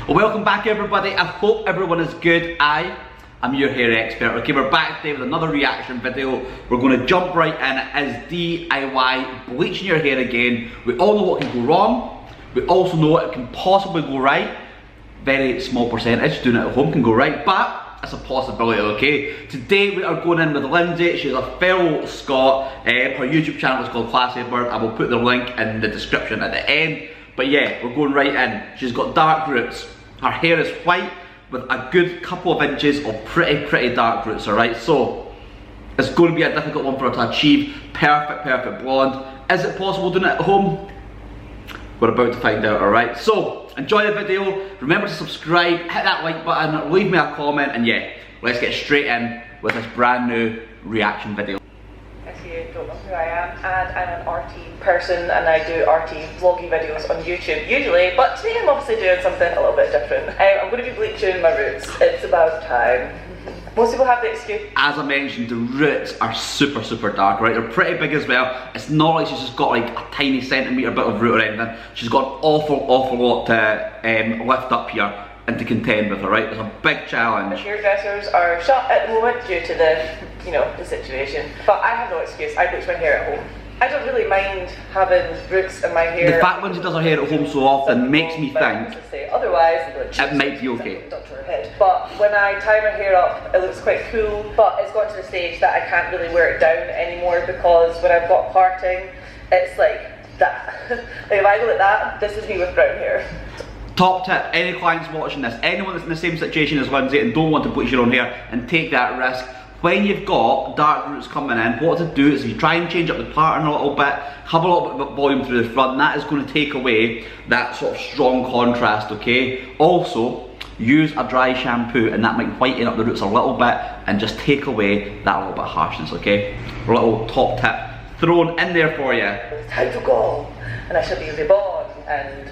Welcome back everybody, I hope everyone is good. I am your hair expert. Okay, we're back today with another reaction video. We're going to jump right in. It is DIY bleaching your hair again. We all know what can go wrong. We also know what can possibly go right. Very small percentage, doing it at home can go right, but it's a possibility, okay? Today we are going in with Linzi. She's a fellow Scot. Her YouTube channel is called Classy Bird. I will put the link in the description at the end. But yeah, we're going right in. She's got dark roots. Her hair is white with a good couple of inches of pretty dark roots, alright? So, it's going to be a difficult one for her to achieve perfect blonde. Is it possible doing it at home? We're about to find out, alright? So, enjoy the video. Remember to subscribe, hit that like button, leave me a comment, and yeah, let's get straight in with this brand new reaction video. If you don't know who I am, and I'm an RT person and I do RT vloggy videos on YouTube usually, but today I'm obviously doing something a little bit different. I'm going to be bleaching my roots. It's about time. Most people have the excuse. As I mentioned, the roots are super dark, right? They're pretty big as well. It's not like she's just got like a tiny centimetre bit of root or anything. She's got an awful lot to lift up here and to contend with, alright? It's a big challenge. Hairdressers are shut at the moment due to the situation. But I have no excuse. I bleach my hair at home. I don't really mind having roots in my hair. The fact Linzi does her hair at home so often makes me think otherwise it might be okay. But when I tie my hair up, it looks quite cool. But it's got to the stage that I can't really wear it down anymore because when I've got parting, it's like that. Like if I go like that, this is me with brown hair. Top tip, any clients watching this, anyone that's in the same situation as Linzi and don't want to bleach your own hair and take that risk, when you've got dark roots coming in, what to do is you try and change up the pattern a little bit, have a little bit of volume through the front, and that is going to take away that sort of strong contrast, okay? Also, use a dry shampoo and that might whiten up the roots a little bit and just take away that little bit of harshness, okay? A little top tip thrown in there for you. It's time to go, and I shall be reborn and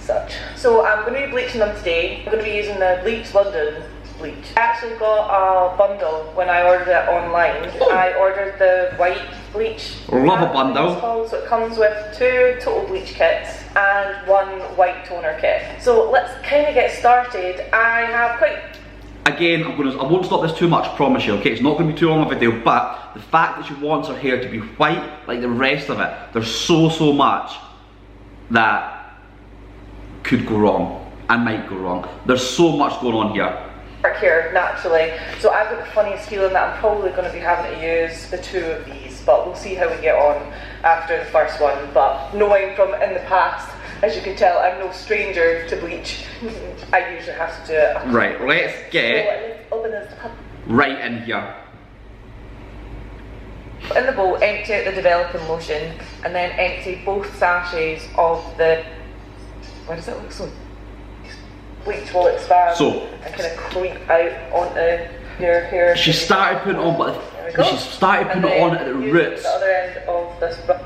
such. So I'm going to be bleaching them today. I'm going to be using the Bleach London bleach. I actually got a bundle when I ordered it online. I ordered the white bleach. Love a bundle. So it comes with 2 total bleach kits and 1 white toner kit. So let's kind of get started. I have quite... Again, I won't stop this too much, promise you, okay? It's not going to be too long a video, but the fact that she wants her hair to be white like the rest of it, there's so much that could go wrong and might go wrong. There's so much going on here. Here naturally, so I've got the funniest feeling that I'm probably going to be having to use the 2 of these, but we'll see how we get on after the first one. But knowing from in the past, as you can tell, I'm no stranger to bleach. I usually have to do it. Right, let's get right in here. In the bowl, empty out the developing lotion, and then empty both sachets of the... Why does that look so... Bleach will expand and kind of creep out onto your hair. She started putting on, but she started putting it on at the roots. The other end of this brush,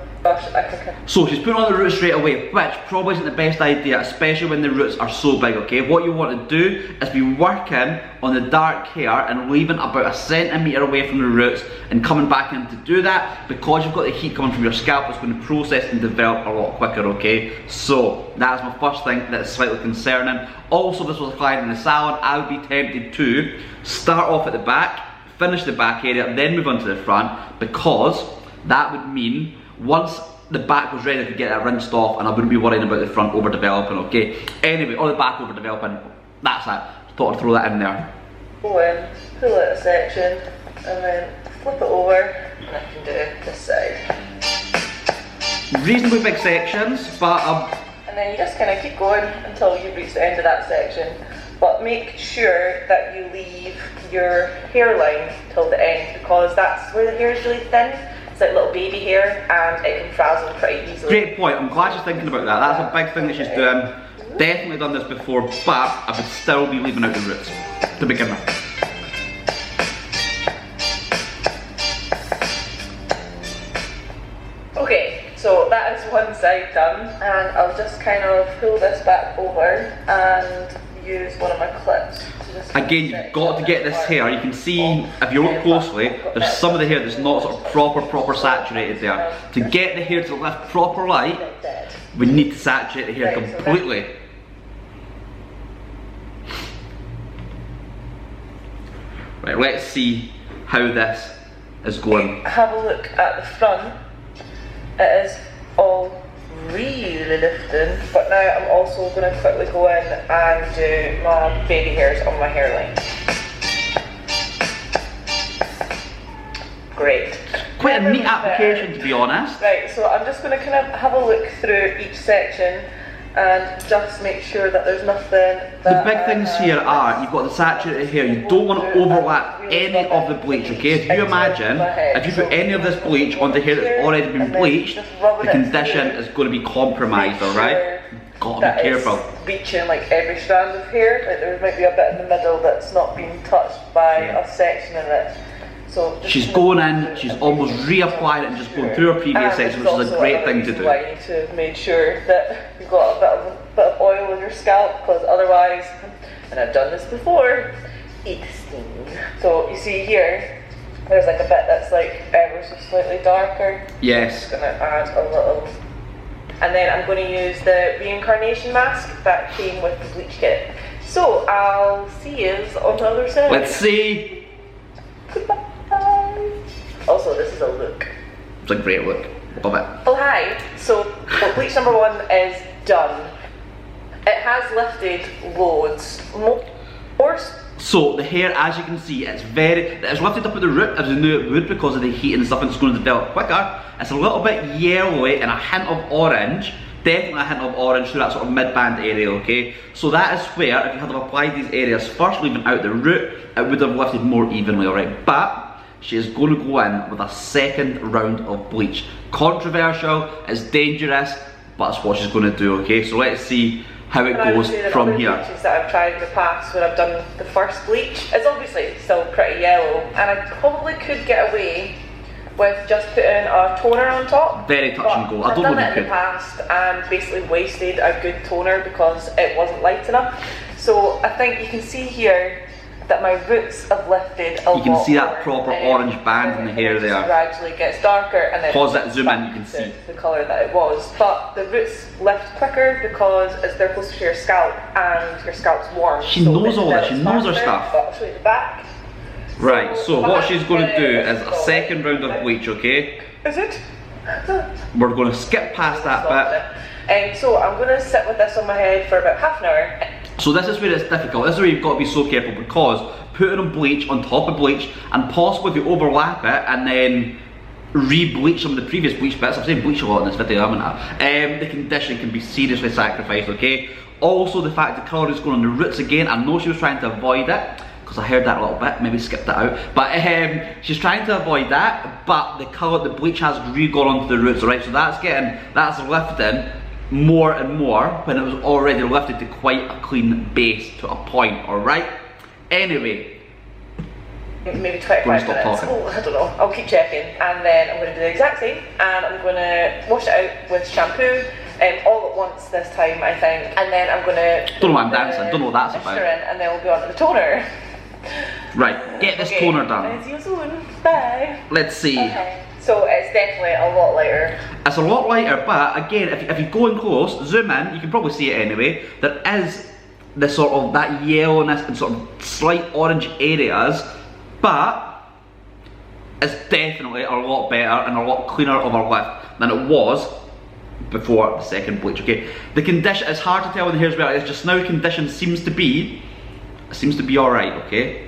so she's putting on the roots straight away, which probably isn't the best idea, especially when the roots are so big, okay? What you want to do is be working on the dark hair and leaving about a centimetre away from the roots and coming back in to do that. Because you've got the heat coming from your scalp, it's going to process and develop a lot quicker, okay? So that's my first thing that's slightly concerning. Also, this was a client in the salon. I would be tempted to start off at the back, finish the back area, then move on to the front, because that would mean once the back was ready to get that rinsed off and I wouldn't be worrying about the front overdeveloping, okay? Anyway, or the back overdeveloping, that's it. Thought I'd throw that in there. Go in, pull out a section, and then flip it over, and I can do this side. Reasonably big sections, but and then you just kind of keep going until you reach the end of that section. But make sure that you leave your hairline till the end, because that's where the hair is really thin. It's like little baby hair and it can frazzle pretty easily. Great point, I'm glad she's thinking about that. That's a big thing that she's doing. Definitely done this before, but I would still be leaving out the roots to begin with. Okay, so that is one side done, and I'll just kind of pull this back over and use one of my clips. Again, you've got to get this hair. You can see, if you look closely, there's some of the hair that's not sort of proper saturated there. To get the hair to lift proper light, we need to saturate the hair completely. Right, let's see how this is going. Have a look at the front. It is all really lifting, but now I'm also going to quickly go in and do my baby hairs on my hairline. Great. Quite a neat application, to be honest. Right, so I'm just going to kind of have a look through each section and just make sure that there's nothing The big things here are, you've got the saturated hair, you don't want to overlap any of the bleach, okay? If you imagine, if you put any of this bleach onto hair that's already been bleached, the condition is going to be compromised, alright? Gotta be careful. Reaching like every strand of hair, like there might be a bit in the middle that's not being touched by a section in it. So she's going in, she's almost reapplied it and just going through her previous section, which is a great thing to do. You need to make sure that you've got a bit of oil in your scalp, because otherwise, and I've done this before, it stings. So you see here, there's like a bit that's like ever so slightly darker. Yes. I'm just going to add a little. And then I'm going to use the reincarnation mask that came with the bleach kit. So I'll see you on the other side. Let's see. Goodbye. Also, this is a look. It's a great look. Love it. Oh hi. So bleach number 1 is done. It has lifted loads. More. So the hair, as you can see, it's lifted up at the root as we knew it would because of the heat and stuff, and it's going to develop quicker. It's a little bit yellowy and a hint of orange. Definitely a hint of orange through that sort of mid-band area, okay? So that is where, if you had applied these areas first, leaving out the root, it would have lifted more evenly, alright? But she is going to go in with a second round of bleach. Controversial, it's dangerous, but it's what she's going to do, okay? So let's see how it goes from here. Bleaches that I've tried in the past when I've done the first bleach, it's obviously still pretty yellow, and I probably could get away with just putting a toner on top. Very touch and go. I don't know if you could. I've done it in the past and basically wasted a good toner because it wasn't light enough. So I think you can see here that my roots have lifted a lot. You can see that proper orange band in the hair there. It gradually gets darker and then pause it, zoom in, you can see the colour that it was. But the roots lift quicker because they're closer to your scalp and your scalp's warm. She knows all this, she knows her stuff. But I'll show you the back. Right, so what she's going to do is a second round of bleach, okay? Is it? We're going to skip past that bit. So I'm going to sit with this on my head for about half an hour. So this is where it's difficult. This is where you've got to be so careful, because putting on bleach on top of bleach and possibly if you overlap it and then re-bleach some of the previous bleach bits, I've said bleach a lot in this video, haven't I? The condition can be seriously sacrificed, okay? Also the fact the colour is going on the roots again. I know she was trying to avoid it, because I heard that a little bit, maybe skipped that out. But she's trying to avoid that, but the colour, the bleach has re-gone onto the roots, alright? So that's lifting more and more when it was already lifted to quite a clean base to a point, alright? Anyway. Maybe 25 minutes. Oh, I don't know. I'll keep checking. And then I'm going to do the exact same. And I'm going to wash it out with shampoo. All at once this time, I think. And then I'm going to... Don't know why I'm dancing, don't know what that's about. And then we'll go on to the toner. Right, get this toner done. See you soon. Bye. Let's see. Okay. So it's definitely a lot lighter. It's a lot lighter, but again, if you go in close, zoom in, you can probably see it anyway. There is this sort of, that yellowness and sort of slight orange areas, but it's definitely a lot better and a lot cleaner of a lift than it was before the second bleach, okay? The condition, it's hard to tell when the hair's wet, it's just now condition seems to be alright, okay?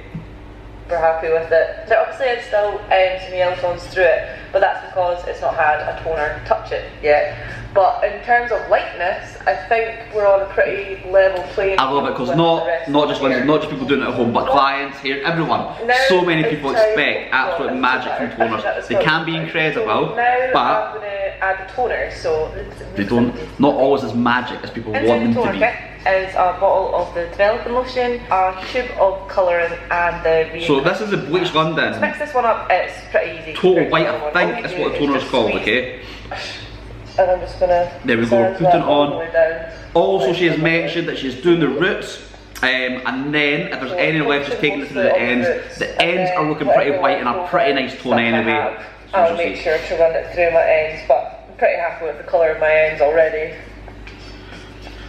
We're happy with it. Now obviously it's still some yellow tones through it, but that's because it's not had a toner touch it yet. But in terms of lightness, I think we're on a pretty level playing. I love it, because not just Linzi, not just people doing it at home, but clients here, everyone. So many people expect absolute magic from toners. They can be incredible, but I'm going to add the toner, so they don't, not always as magic as people want them to be. Is a bottle of the developing lotion, a tube of colouring, and the So this is the Bleach London. To mix this one up, it's pretty easy. Total white, I think that's what the toner is called, okay? And I'm just gonna... There we go, put it on. Also she has mentioned that she's doing the roots, and then if there's any left, she's taking it through the ends. The ends are looking pretty white and a pretty nice tone anyway. I'll make sure to run it through my ends, but I'm pretty happy with the colour of my ends already.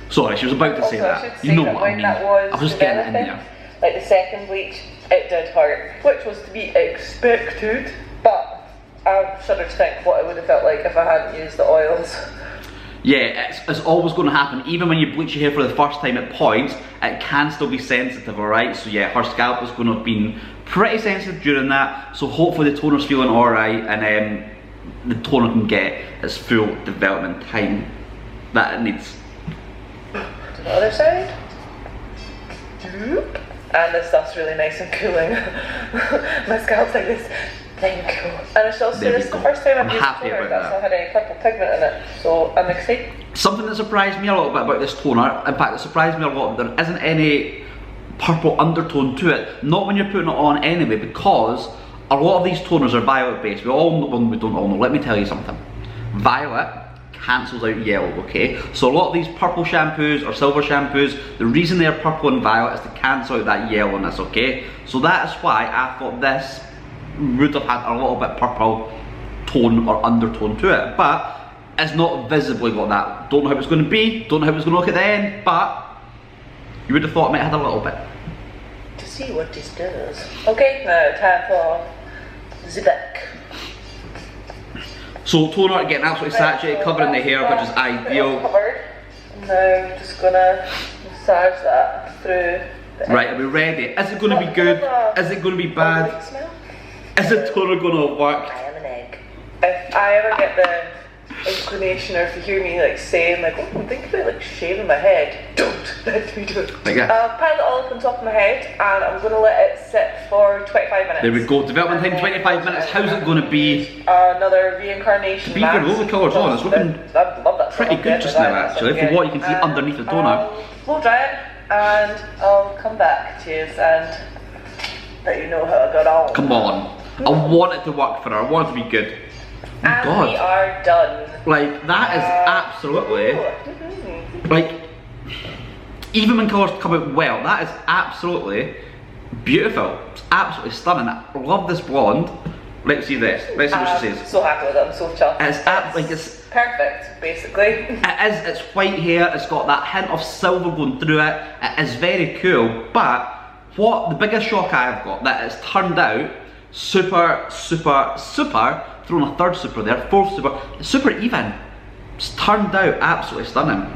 Sorry, she was about to say that. You know what I mean. I was just getting it in there. Like the second bleach it did hurt, which was to be expected, but I shudder to think what it would have felt like if I hadn't used the oils. Yeah, it's always going to happen. Even when you bleach your hair for the first time at points, it can still be sensitive, alright? So yeah, her scalp is going to have been pretty sensitive during that. So hopefully the toner's feeling alright, and the toner can get its full development time that it needs. To the other side. And this stuff's really nice and cooling. My scalp's like this. Thank you. And I shall say this is the first time I've used a toner that's not had any purple pigment in it, so I'm excited. Something that surprised me a little bit about this toner, in fact it surprised me a lot, there isn't any purple undertone to it. Not when you're putting it on anyway, because a lot of these toners are violet based. We all know, well, we don't all know, let me tell you something. Violet cancels out yellow, okay? So a lot of these purple shampoos or silver shampoos, the reason they're purple and violet is to cancel out that yellowness, okay? So that is why I thought this would have had a little bit purple tone or undertone to it, but it's not visibly got that. Don't know how it's going to be, don't know how it's going to look at the end, but you would have thought it might have had a little bit. To see what this does. Okay, now time for the back. So toner getting absolutely saturated, covering the hair, which is ideal. Covered. Now I'm just gonna massage that through. Right, are we ready? Is it going to be good? Is it going to be bad? Is the toner going to work? I am an egg. If I ever get the inclination, or if you hear me like saying like, oh, I'm thinking about like shaving my head, don't let me do it. Okay. I'll pile it all up on top of my head and I'm going to let it sit for 25 minutes. There we go, development time 25 minutes. How's it going to be? Another reincarnation. To be fair, all the colours on, it's looking pretty good just now actually, from what you can see underneath the toner. Blow dry it and I'll come back to you and let you know how I got on. Come on. I want it to work for her, I want it to be good. Oh and God. We are done. Like, that is absolutely, like, even when colours come out well, that is absolutely beautiful. It's absolutely stunning. I love this blonde. Let's see this. Let's see what she says. So happy with it. I'm so chuffed. It's perfect, basically. It is. It's white hair. It's got that hint of silver going through it. It is very cool. But what the biggest shock I've got, that it's turned out super, super, super. Thrown a third super there, fourth super. Super even. It's turned out absolutely stunning.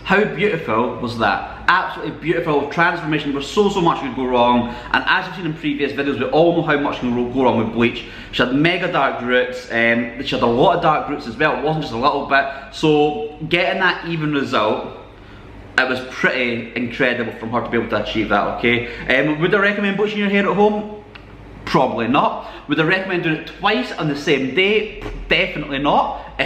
How beautiful was that? Absolutely beautiful transformation where so much could go wrong, and as you've seen in previous videos, we all know how much can go wrong with bleach. She had mega dark roots, she had a lot of dark roots as well, it wasn't just a little bit, so getting that even result, it was pretty incredible from her to be able to achieve that, okay? Would I recommend bleaching your hair at home? Probably not. Would I recommend doing it twice on the same day? Definitely not.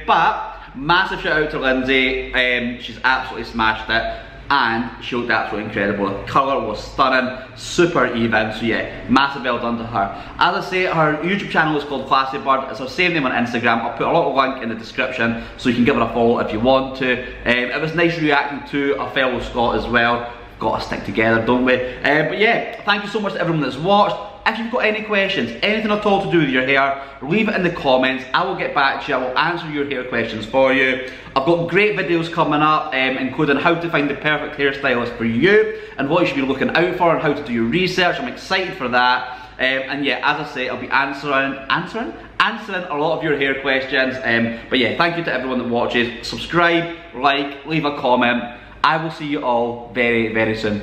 But massive shout out to Linzi. She's absolutely smashed it and she looked absolutely incredible. The colour was stunning, super even, so yeah, massive well done to her. As I say, her YouTube channel is called Classy Bird. It's her same name on Instagram. I'll put a little link in the description so you can give her a follow if you want to. It was nice reacting to a fellow Scot as well. Got to stick together, don't we? But yeah, thank you so much to everyone that's watched. If you've got any questions, anything at all to do with your hair, leave it in the comments. I will get back to you. I will answer your hair questions for you. I've got great videos coming up, including how to find the perfect hairstylist for you and what you should be looking out for and how to do your research. I'm excited for that. And yeah, as I say, I'll be answering a lot of your hair questions. But yeah, thank you to everyone that watches. Subscribe, like, leave a comment. I will see you all very, very soon.